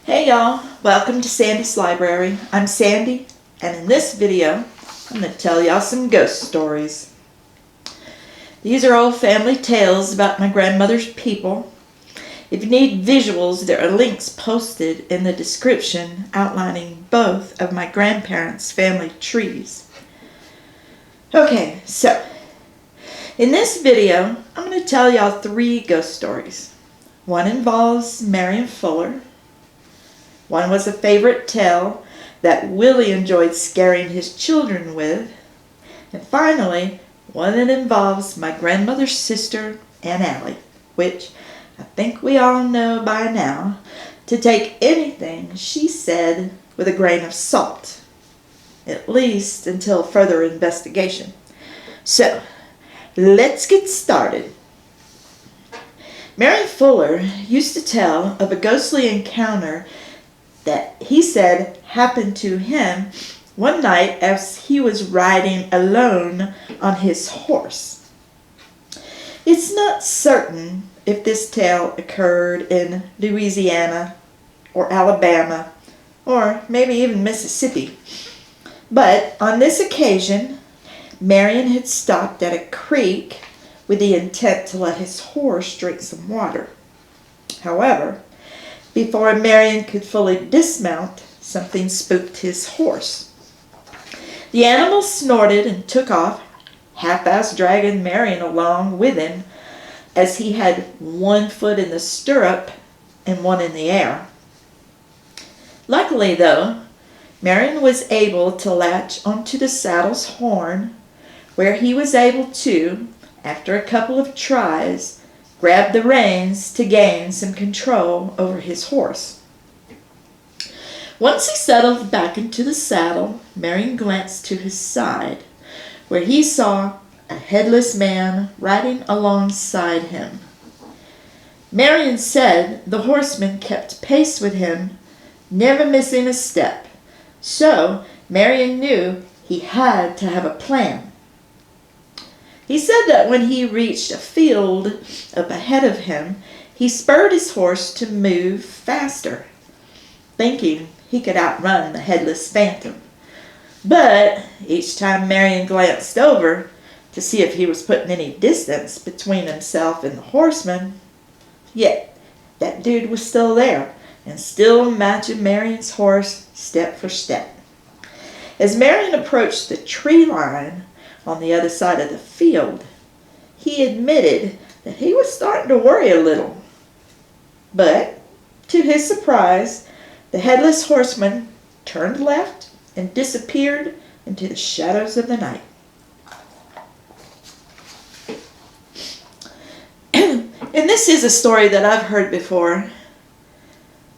Hey y'all, welcome to Sandy's Library. I'm Sandy, and in this video, I'm going to tell y'all some ghost stories. These are old family tales about my grandmother's people. If you need visuals, there are links posted in the description outlining both of my grandparents' family trees. Okay, so in this video, I'm going to tell y'all 3 ghost stories. One involves Marion Fuller. One was a favorite tale that Willie enjoyed scaring his children with. And finally, one that involves my grandmother's sister, Aunt Allie, which I think we all know by now to take anything she said with a grain of salt, at least until further investigation. So, let's get started. Marion Fuller used to tell of a ghostly encounter that he said happened to him one night as he was riding alone on his horse. It's not certain if this tale occurred in Louisiana or Alabama or maybe even Mississippi, but on this occasion, Marion had stopped at a creek with the intent to let his horse drink some water. However, before Marion could fully dismount, something spooked his horse. The animal snorted and took off, half-assed dragging Marion along with him as he had one foot in the stirrup and one in the air. Luckily, though, Marion was able to latch onto the saddle's horn, where he was able to, after a couple of tries, grabbed the reins to gain some control over his horse. Once he settled back into the saddle, Marion glanced to his side, where he saw a headless man riding alongside him. Marion said the horseman kept pace with him, never missing a step, so Marion knew he had to have a plan. He said that when he reached a field up ahead of him, he spurred his horse to move faster, thinking he could outrun the headless phantom. But each time Marion glanced over to see if he was putting any distance between himself and the horseman, yet that dude was still there and still matching Marion's horse step for step. As Marion approached the tree line on the other side of the field, he admitted that he was starting to worry a little. But, to his surprise, the headless horseman turned left and disappeared into the shadows of the night. And this is a story that I've heard before,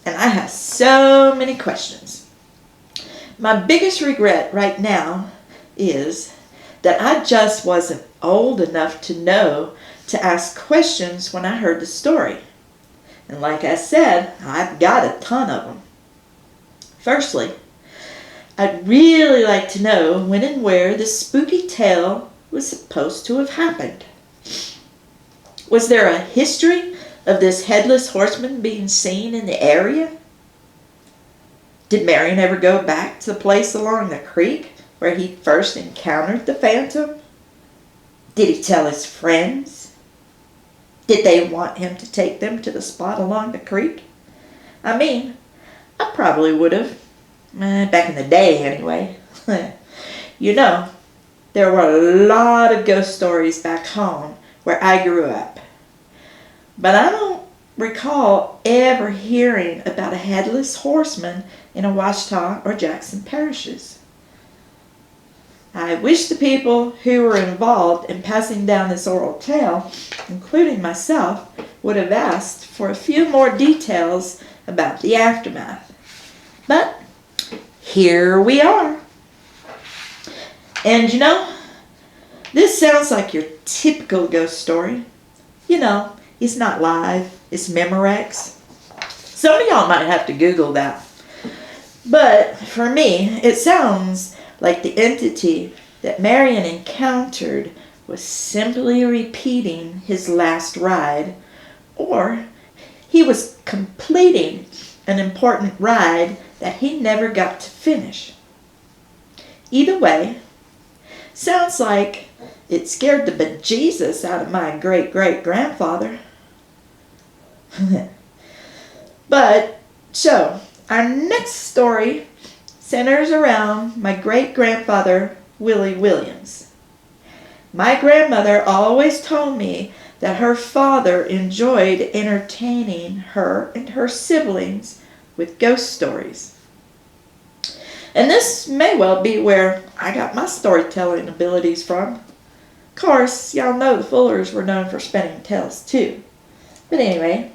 and I have so many questions. My biggest regret right now is that I just wasn't old enough to know to ask questions when I heard the story. And like I said, I've got a ton of them. Firstly, I'd really like to know when and where this spooky tale was supposed to have happened. Was there a history of this headless horseman being seen in the area? Did Marion ever go back to the place along the creek where he first encountered the phantom? Did he tell his friends? Did they want him to take them to the spot along the creek? I mean, I probably would have. Back in the day, anyway. You know, there were a lot of ghost stories back home where I grew up. But I don't recall ever hearing about a headless horseman in a Ouachita or Jackson parishes. I wish the people who were involved in passing down this oral tale, including myself, would have asked for a few more details about the aftermath. But here we are. And you know, this sounds like your typical ghost story. You know, it's not live, it's Memorex. Some of y'all might have to Google that. But for me, it sounds like the entity that Marion encountered was simply repeating his last ride, or he was completing an important ride that he never got to finish. Either way, sounds like it scared the bejesus out of my great-great-grandfather. But, so, our next story centers around my great-grandfather, Willie Williams. My grandmother always told me that her father enjoyed entertaining her and her siblings with ghost stories. And this may well be where I got my storytelling abilities from. Of course, y'all know the Fullers were known for spinning tales too. But anyway,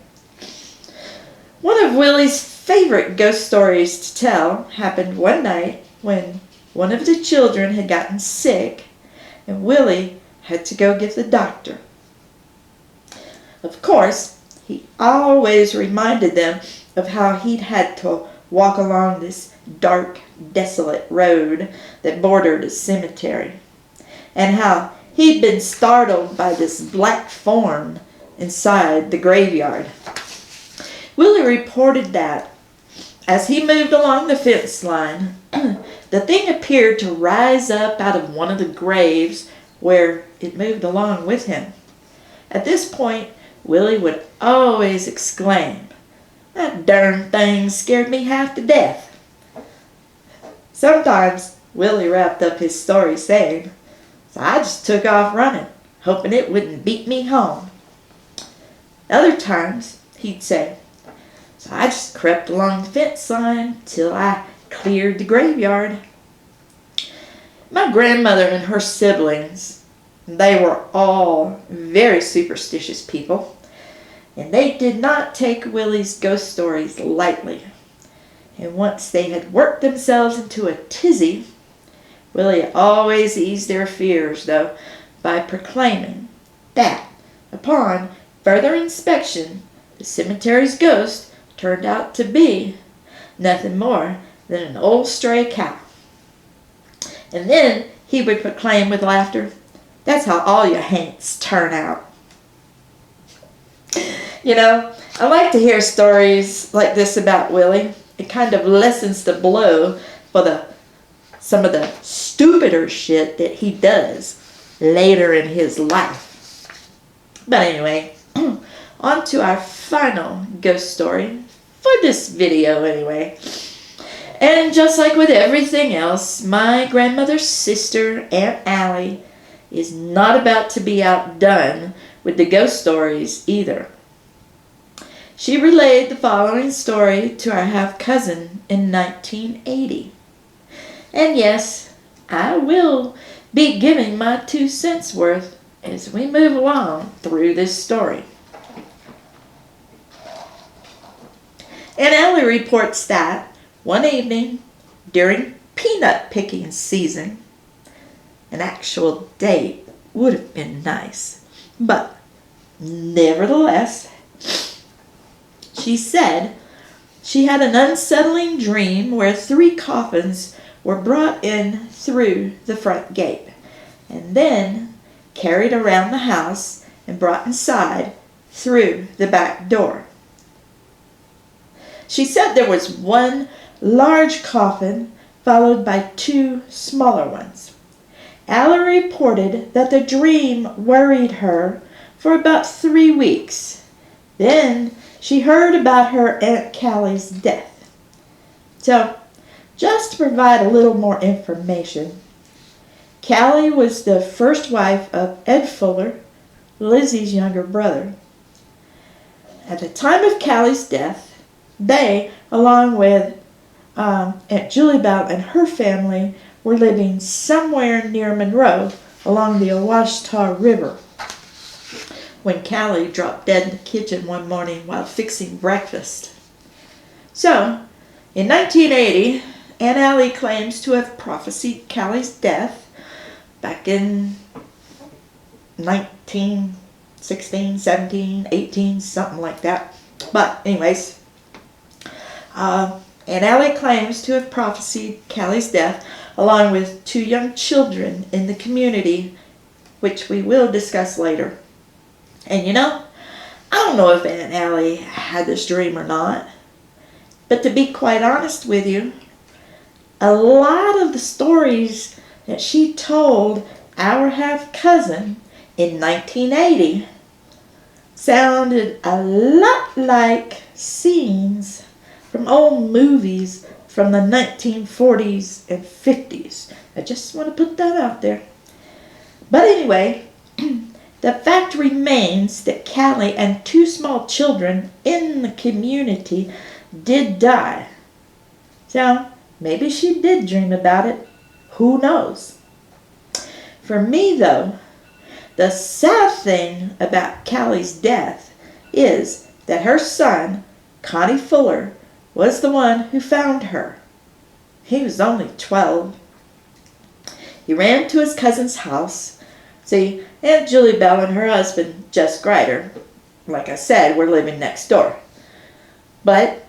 one of Willie's favorite ghost stories to tell happened one night when one of the children had gotten sick and Willie had to go get the doctor. Of course, he always reminded them of how he'd had to walk along this dark, desolate road that bordered a cemetery, and how he'd been startled by this black form inside the graveyard. Willie reported that as he moved along the fence line, the thing appeared to rise up out of one of the graves where it moved along with him. At this point, Willie would always exclaim, "That darn thing scared me half to death." Sometimes Willie wrapped up his story saying, "So I just took off running, hoping it wouldn't beat me home." Other times he'd say, "So I just crept along the fence line till I cleared the graveyard." My grandmother and her siblings, they were all very superstitious people, and they did not take Willie's ghost stories lightly. And once they had worked themselves into a tizzy, Willie always eased their fears, though, by proclaiming that, upon further inspection, the cemetery's ghost turned out to be nothing more than an old stray cow. And then he would proclaim with laughter, "That's how all your haints turn out." You know, I like to hear stories like this about Willie. It kind of lessens the blow for some of the stupider shit that he does later in his life. But anyway, on to our final ghost story for this video anyway. And just like with everything else, my grandmother's sister, Aunt Allie, is not about to be outdone with the ghost stories either. She relayed the following story to our half-cousin in 1980. And yes, I will be giving my 2 cents worth as we move along through this story. And Allie reports that one evening during peanut picking season, an actual date would have been nice, but nevertheless, she said she had an unsettling dream where 3 coffins were brought in through the front gate and then carried around the house and brought inside through the back door. She said there was one large coffin followed by 2 smaller ones. Allie reported that the dream worried her for about 3 weeks. Then she heard about her Aunt Callie's death. So, just to provide a little more information, Callie was the first wife of Ed Fuller, Lizzie's younger brother. At the time of Callie's death, they, along with Aunt Julie Bell and her family, were living somewhere near Monroe along the Ouachita River when Callie dropped dead in the kitchen one morning while fixing breakfast. So, in 1980, Aunt Allie claims to have prophesied Callie's death back in 1916, 17, 18, something like that. But anyways, Aunt Allie claims to have prophesied Callie's death along with 2 young children in the community, which we will discuss later. And you know, I don't know if Aunt Allie had this dream or not. But to be quite honest with you, a lot of the stories that she told our half-cousin in 1980 sounded a lot like scenes from old movies from the 1940s and 50s. I just want to put that out there. But anyway, the fact remains that Callie and 2 small children in the community did die. So maybe she did dream about it. Who knows? For me, though, the sad thing about Callie's death is that her son, Connie Fuller, was the one who found her. He was only 12. He ran to his cousin's house. See, Aunt Julie Bell and her husband, Jess Grider, like I said, were living next door. But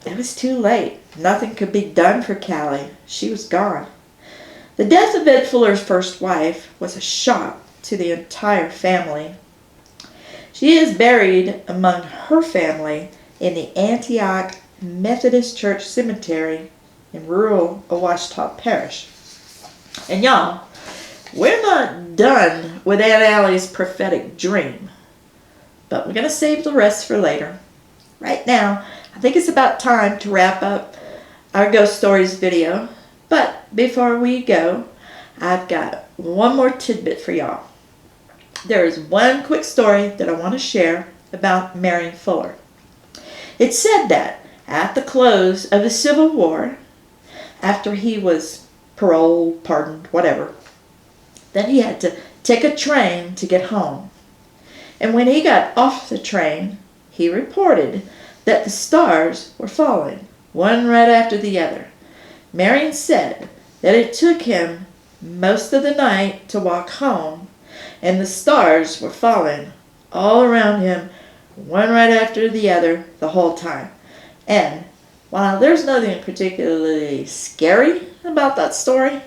it was too late. Nothing could be done for Callie. She was gone. The death of Ed Fuller's first wife was a shock to the entire family. She is buried among her family in the Antioch Methodist Church Cemetery in rural Ouachita Parish. And y'all, we're not done with Aunt Allie's prophetic dream, but we're going to save the rest for later. Right now, I think it's about time to wrap up our Ghost Stories video. But before we go, I've got one more tidbit for y'all. There is one quick story that I want to share about Marion Fuller. It's said that at the close of the Civil War, after he was paroled, pardoned, whatever, then he had to take a train to get home. And when he got off the train, he reported that the stars were falling, one right after the other. Marion said that it took him most of the night to walk home, and the stars were falling all around him, one right after the other, the whole time. And while there's nothing particularly scary about that story,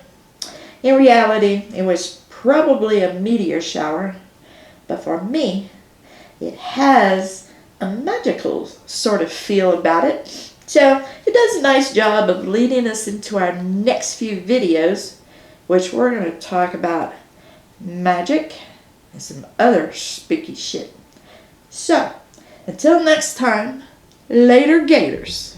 in reality, it was probably a meteor shower. But for me, it has a magical sort of feel about it. So it does a nice job of leading us into our next few videos, which we're going to talk about magic and some other spooky shit. So, until next time, later gators.